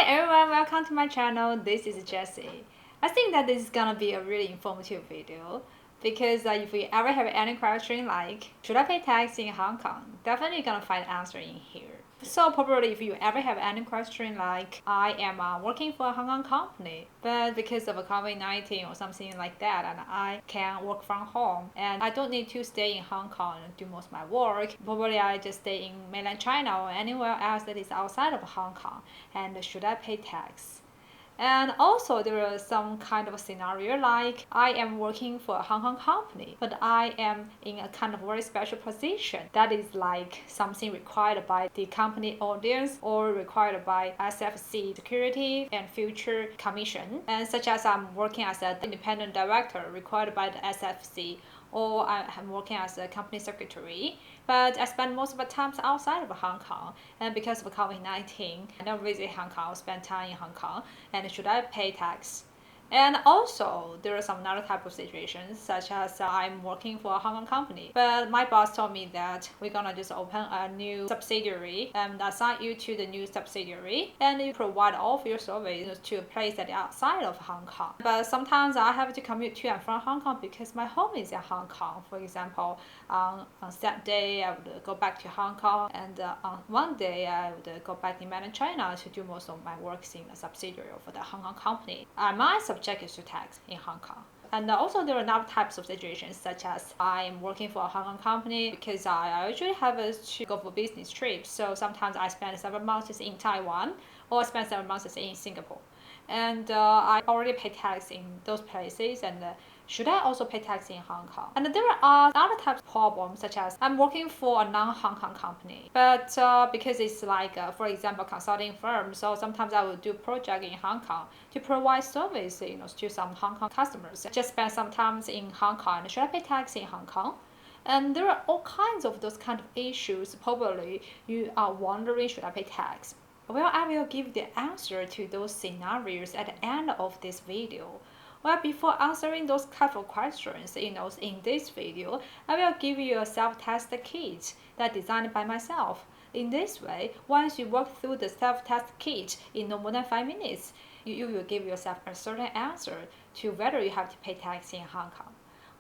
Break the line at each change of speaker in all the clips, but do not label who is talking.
everyone, welcome to my channel. This is Jessie. I think that this is gonna be a really informative video because if you ever have any question like, should I pay tax in Hong Kong? Definitely gonna find answer in here. So probably if you ever have any question like, I am working for a Hong Kong company, but because of COVID-19 or something like that, and I can work from home, and I don't need to stay in Hong Kong and do most of my work. Probably I just stay in mainland China or anywhere else that is outside of Hong Kong. And should I pay tax? And also there is some kind of a scenario like I am working for a Hong Kong company, but I am in a kind of very special position that is like something required by the company audience or required by SFC Security and Future Commission, and such as I'm working as an independent director required by the SFC, or I'm working as a company secretary, but I spend most of the time outside of Hong Kong. And because of COVID-19, I don't visit Hong Kong, spend time in Hong Kong, and should I pay tax? And also, there are some other type of situations, such as I'm working for a Hong Kong company, but my boss told me that we're gonna just open a new subsidiary and assign you to the new subsidiary, and you provide all of your services to a place that is outside of Hong Kong. But sometimes I have to commute to and from Hong Kong because my home is in Hong Kong. For example, on Saturday I would go back to Hong Kong, and on one day I would go back in mainland China to do most of my works in the subsidiary of the Hong Kong company. My subject is to tax in Hong Kong. And also there are other types of situations, such as I'm working for a Hong Kong company because I usually have to go for business trips. So sometimes I spend several months in Taiwan or spend several months in Singapore. And I already pay tax in those places, and should I also pay tax in Hong Kong? And there are other types of problems, such as I'm working for a non-Hong Kong company, but because it's like, for example, consulting firm, so sometimes I will do project in Hong Kong to provide service, to some Hong Kong customers. Just spend some time in Hong Kong. Should I pay tax in Hong Kong? And there are all kinds of those kind of issues. Probably you are wondering, should I pay tax? Well, I will give the answer to those scenarios at the end of this video. Well, before answering those kind of questions, in this video, I will give you a self-test kit that designed by myself. In this way, once you work through the self-test kit in no more than 5 minutes, you will give yourself a certain answer to whether you have to pay tax in Hong Kong.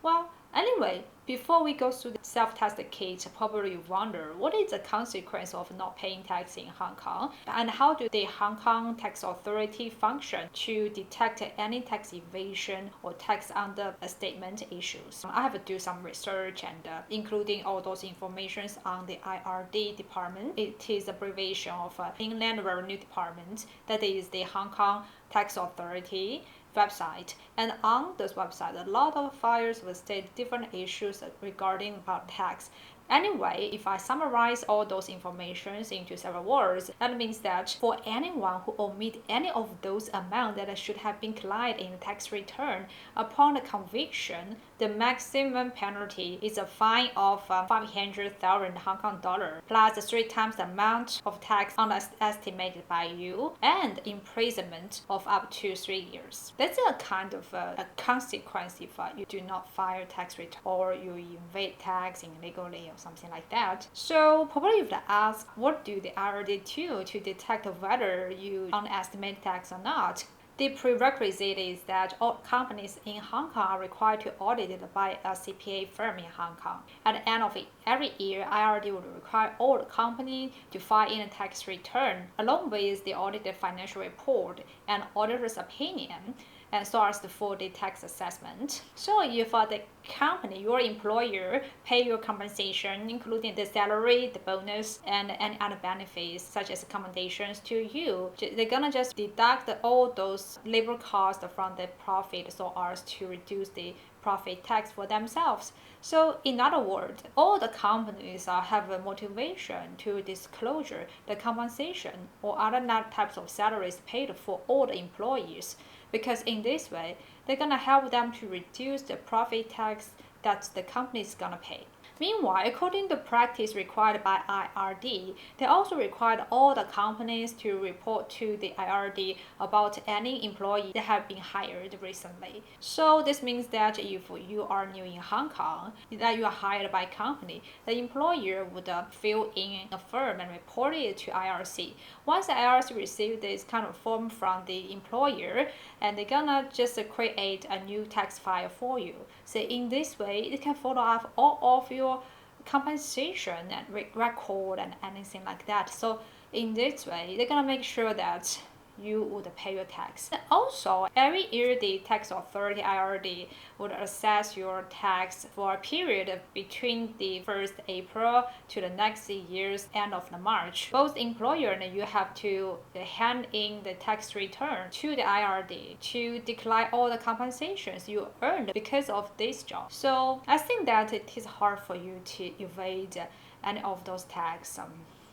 Well, anyway, before we go through the self-test kit, probably you wonder what is the consequence of not paying tax in Hong Kong, and how do the Hong Kong tax authority function to detect any tax evasion or tax understatement issues. I have to do some research, and including all those informations on the IRD department. It is abbreviation of Inland Revenue Department, that is the Hong Kong Tax Authority website, and on this website a lot of files will state different issues regarding about tax. Anyway, if I summarize all those informations into several words, that means that for anyone who omit any of those amounts that should have been collected in the tax return, upon the conviction, the maximum penalty is a fine of 500,000 Hong Kong dollar plus 3 times the amount of tax underestimated by you, and imprisonment of up to 3 years. That's a kind of a consequence if you do not file tax return or you evade tax illegally, something like that. So probably you would ask, what do the IRD do to detect whether you underestimate tax or not? The prerequisite is that all companies in Hong Kong are required to audit it by a CPA firm in Hong Kong. At the end of every year, IRD would require all the companies to file in a tax return, along with the audited financial report and auditor's opinion, and so as for the tax assessment. So if the company, your employer, pay your compensation, including the salary, the bonus, and any other benefits such as accommodations to you, they're gonna just deduct all those labor costs from the profit so as to reduce the profit tax for themselves. So in other words, all the companies have a motivation to disclosure the compensation or other types of salaries paid for all the employees, because in this way, they're gonna help them to reduce the profit tax that the company is gonna pay. Meanwhile, according to practice required by IRD, they also required all the companies to report to the IRD about any employee that have been hired recently. So this means that if you are new in Hong Kong, that you are hired by a company, the employer would fill in a form and report it to IRC. Once the IRC receives this kind of form from the employer, and they're gonna just create a new tax file for you. So in this way, it can follow up all of your compensation and record and anything like that. So in this way, they're gonna make sure that you would pay your tax. And also, every year the tax authority IRD would assess your tax for a period between the 1st April to the next year's end of the March. Both employer and you have to hand in the tax return to the IRD to declare all the compensations you earned because of this job. So I think that it is hard for you to evade any of those tax,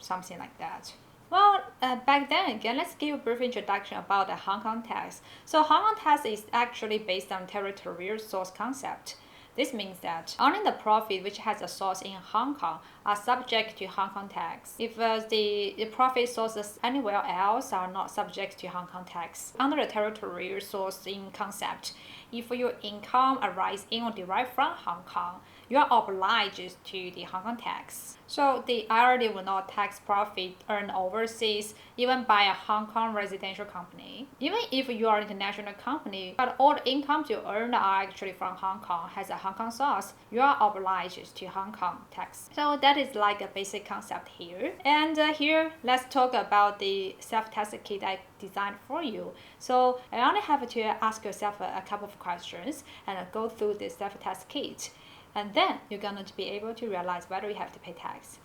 something like that. Well, back then again, let's give a brief introduction about the Hong Kong tax. So Hong Kong tax is actually based on territorial source concept. This means that only the profit which has a source in Hong Kong are subject to Hong Kong tax. If the profit sources anywhere else are not subject to Hong Kong tax. Under the territorial source in concept, if your income arises in or derived from Hong Kong, you are obliged to the Hong Kong tax. So the IRD will not tax profit earned overseas, even by a Hong Kong residential company. Even if you are an international company, but all the incomes you earn are actually from Hong Kong, has a Hong Kong source, you are obliged to Hong Kong tax. So that is like a basic concept here. And here, let's talk about the self-test kit I designed for you. So I only have to ask yourself a couple of questions and go through the self-test kit. And then you're going to be able to realize whether you have to pay tax.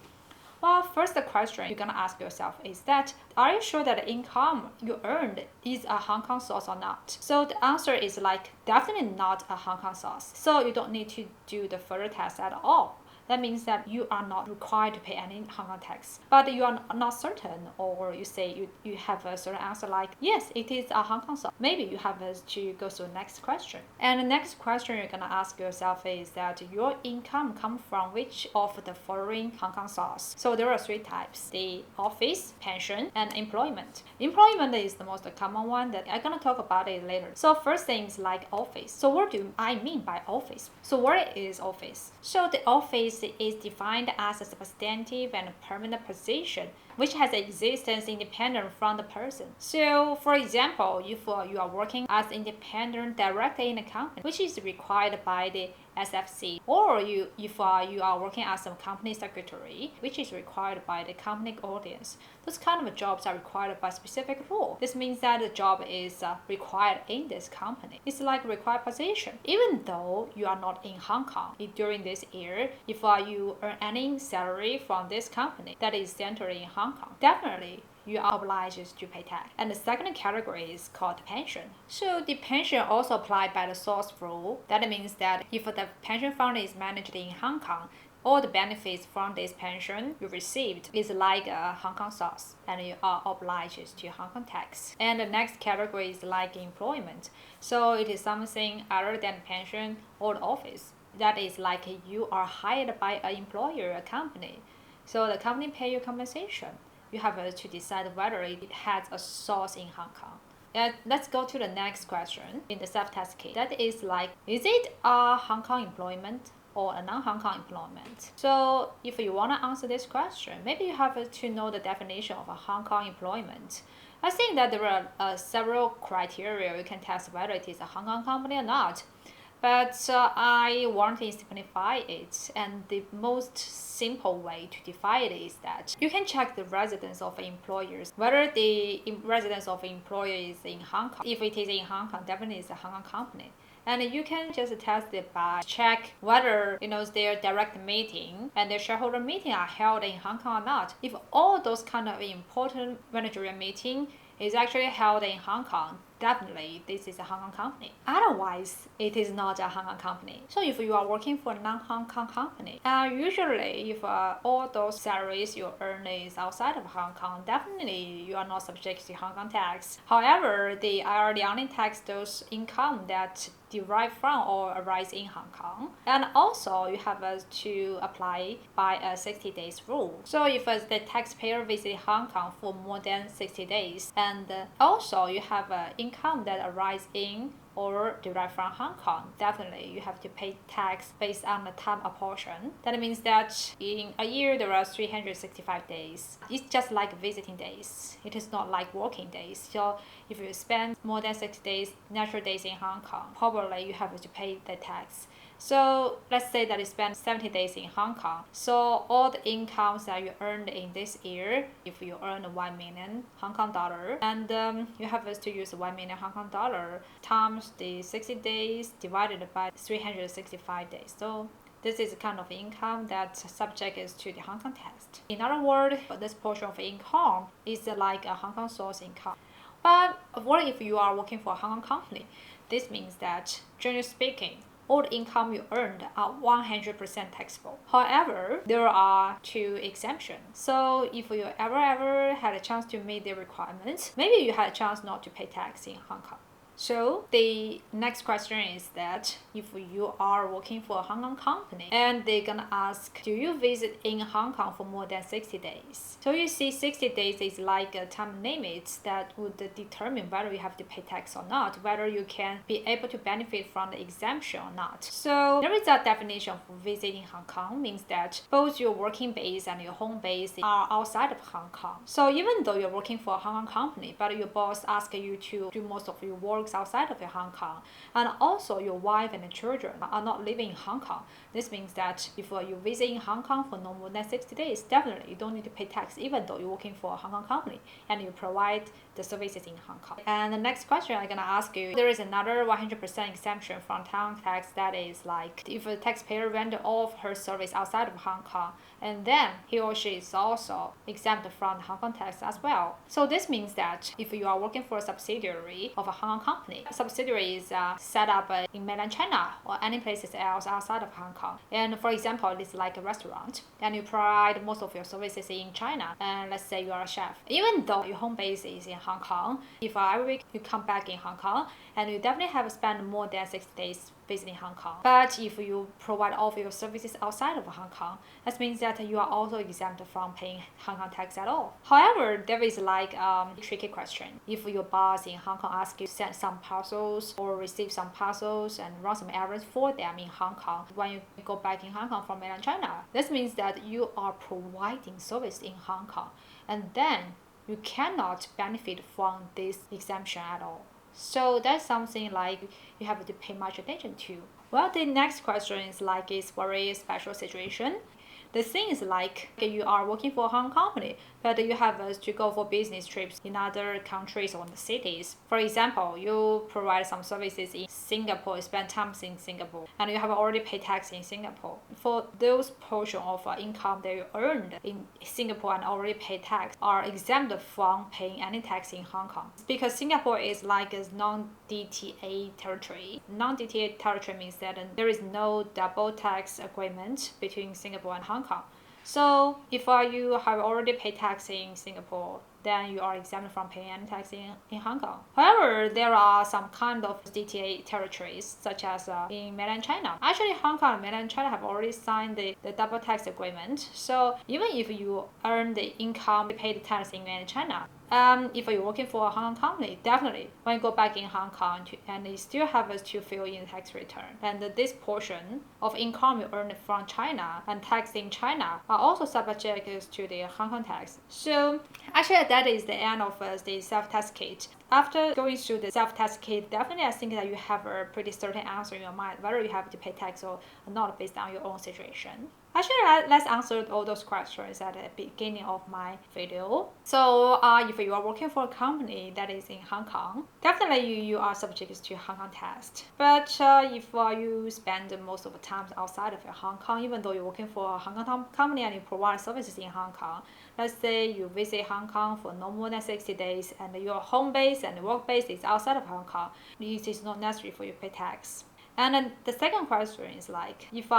Well, first the question you're going to ask yourself is that, are you sure that the income you earned is a Hong Kong source or not? So the answer is like, definitely not a Hong Kong source. So you don't need to do the further test at all. That means that you are not required to pay any Hong Kong tax. But you are not certain, or you say you have a certain answer like, yes, it is a Hong Kong source. Maybe you have to go to the next question. And the next question you're going to ask yourself is that your income comes from which of the following Hong Kong source? So there are three types: the office, pension, and employment. Employment is the most common one that I'm going to talk about it later. So first thing is like office. So what do I mean by office? So what is office? So the office is defined as a substantive and permanent position which has existence independent from the person. So, for example, if you are working as independent director in a company, which is required by the SFC, or if you are working as a company secretary, which is required by the company audience, those kind of jobs are required by specific law. This means that the job is required in this company. It's like a required position. Even though you are not in Hong Kong during this year, if you earn any salary from this company that is centered in Hong Kong, definitely you are obliged to pay tax. And the second category is called pension. So the pension also applied by the source rule. That means that if the pension fund is managed in Hong Kong, all the benefits from this pension you received is like a Hong Kong source, and you are obliged to Hong Kong tax. And the next category is like employment. So it is something other than pension or the office. That is like you are hired by an employer, a company. So the company pay you compensation. You have to decide whether it has a source in Hong Kong. Let's go to the next question in the self-test case. That is like, is it a Hong Kong employment or a non-Hong Kong employment? So if you want to answer this question, maybe you have to know the definition of a Hong Kong employment. I think that there are several criteria you can test whether it is a Hong Kong company or not. But I want to simplify it, and the most simple way to define it is that you can check the residence of employers, whether the residence of employer is in Hong Kong. If it is in Hong Kong, definitely it's a Hong Kong company. And you can just test it by check whether their direct meeting and their shareholder meeting are held in Hong Kong or not. If all those kind of important managerial meeting is actually held in Hong Kong, definitely this is a Hong Kong company. Otherwise, it is not a Hong Kong company. So if you are working for a non-Hong Kong company, usually if all those salaries you earn is outside of Hong Kong, definitely you are not subject to Hong Kong tax. However, they are only tax those income that derive from or arise in Hong Kong. And also you have to apply by a 60 days rule. So if the taxpayer visit Hong Kong for more than 60 days, and also you have income that arise in or derived from Hong Kong, definitely you have to pay tax based on the time apportion. That means that in a year there are 365 days. It's just like visiting days. It is not like working days. So if you spend more than 6 days, natural days in Hong Kong, probably you have to pay the tax. So let's say that you spend 70 days in Hong Kong. So all the incomes that you earned in this year, if you earn 1 million Hong Kong dollar, and you have to use 1 million Hong Kong dollar times the 60 days divided by 365 days. So this is the kind of income that subject is to the Hong Kong test. In other words, this portion of income is like a Hong Kong source income. But what if you are working for a Hong Kong company? This means that, generally speaking, all the income you earned are 100% taxable. However, there are 2 exemptions. So if you ever had a chance to meet the requirements, maybe you had a chance not to pay tax in Hong Kong. So the next question is that if you are working for a Hong Kong company and they're gonna ask, do you visit in Hong Kong for more than 60 days? So you see 60 days is like a time limit that would determine whether you have to pay tax or not, whether you can be able to benefit from the exemption or not. So there is a definition for visiting Hong Kong, means that both your working base and your home base are outside of Hong Kong. So even though you're working for a Hong Kong company, but your boss asks you to do most of your work outside of Hong Kong, and also your wife and the children are not living in Hong Kong. This means that if you visit in Hong Kong for no more than 60 days, definitely you don't need to pay tax even though you're working for a Hong Kong company and you provide the services in Hong Kong. And the next question I'm gonna ask you, there is another 100% exemption from town tax, that is like if a taxpayer render all of her service outside of Hong Kong, and then he or she is also exempt from Hong Kong tax as well. So this means that if you are working for a subsidiary of a Hong Kong company, subsidiary is set up in mainland China or any places else outside of Hong Kong. And for example, it's like a restaurant, and you provide most of your services in China, and let's say you are a chef. Even though your home base is in Hong Kong, if every week you come back in Hong Kong, and you definitely have spent more than 60 days visiting Hong Kong. But if you provide all of your services outside of Hong Kong, that means that you are also exempt from paying Hong Kong tax at all. However, there is like a tricky question. If your boss in Hong Kong asks you to send some parcels or receive some parcels and run some errands for them in Hong Kong when you go back in Hong Kong from mainland China, this means that you are providing service in Hong Kong, and then you cannot benefit from this exemption at all. So that's something like you have to pay much attention to. Well, the next question is like a very special situation. The thing is like you are working for a Hong Kong company, but you have to go for business trips in other countries or the cities. For example, you provide some services in Singapore, you spend time in Singapore, and you have already paid tax in Singapore. For those portion of income that you earned in Singapore and already paid tax are exempt from paying any tax in Hong Kong. Because Singapore is like a non-DTA territory. Non-DTA territory means that there is no double tax agreement between Singapore and Hong Kong. So if you have already paid tax in Singapore, then you are exempt from paying any tax in Hong Kong. However, there are some kind of DTA territories, such as in mainland China. Actually, Hong Kong and mainland China have already signed the double tax agreement. So even if you earn the income, pay the tax in mainland China, if you're working for a Hong Kong company, definitely when you go back in Hong Kong and you still have to fill in the tax return. And this portion of income you earned from China and tax in China are also subject to the Hong Kong tax. So actually that is the end of the self-test kit. After going through the self-test kit, definitely I think that you have a pretty certain answer in your mind whether you have to pay tax or not based on your own situation. Actually, let's answer all those questions at the beginning of my video. So, if you are working for a company that is in Hong Kong, definitely you are subject to Hong Kong test. But if you spend most of the time outside of Hong Kong, even though you're working for a Hong Kong company and you provide services in Hong Kong, let's say you visit Hong Kong for no more than 60 days and your home base and work base is outside of Hong Kong, it is not necessary for you to pay tax. And then the second question is like, if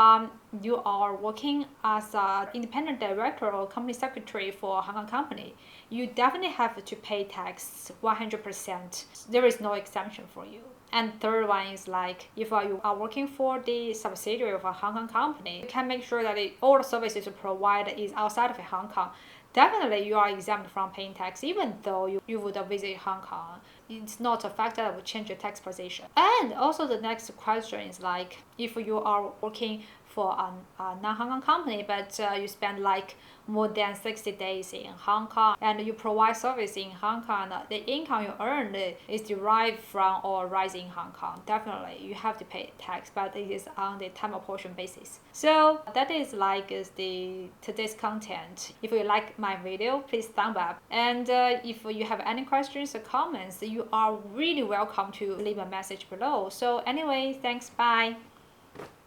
you are working as an independent director or company secretary for a Hong Kong company, you definitely have to pay tax 100%. There is no exemption for you. And third one is like, if you are working for the subsidiary of a Hong Kong company, you can make sure that all the services you provide is outside of Hong Kong. Definitely, you are exempt from paying tax, even though you would visit Hong Kong. It's not a factor that will change your tax position. And also, the next question is like, if you are working for a non-Hong Kong company, but you spend like more than 60 days in Hong Kong and you provide service in Hong Kong, the income you earn is derived from or rising in Hong Kong. Definitely, you have to pay tax, but it is on the time apportion basis. So that is like the today's content. If you like my video, please thumb up. And if you have any questions or comments, you are really welcome to leave a message below. So anyway, thanks, bye.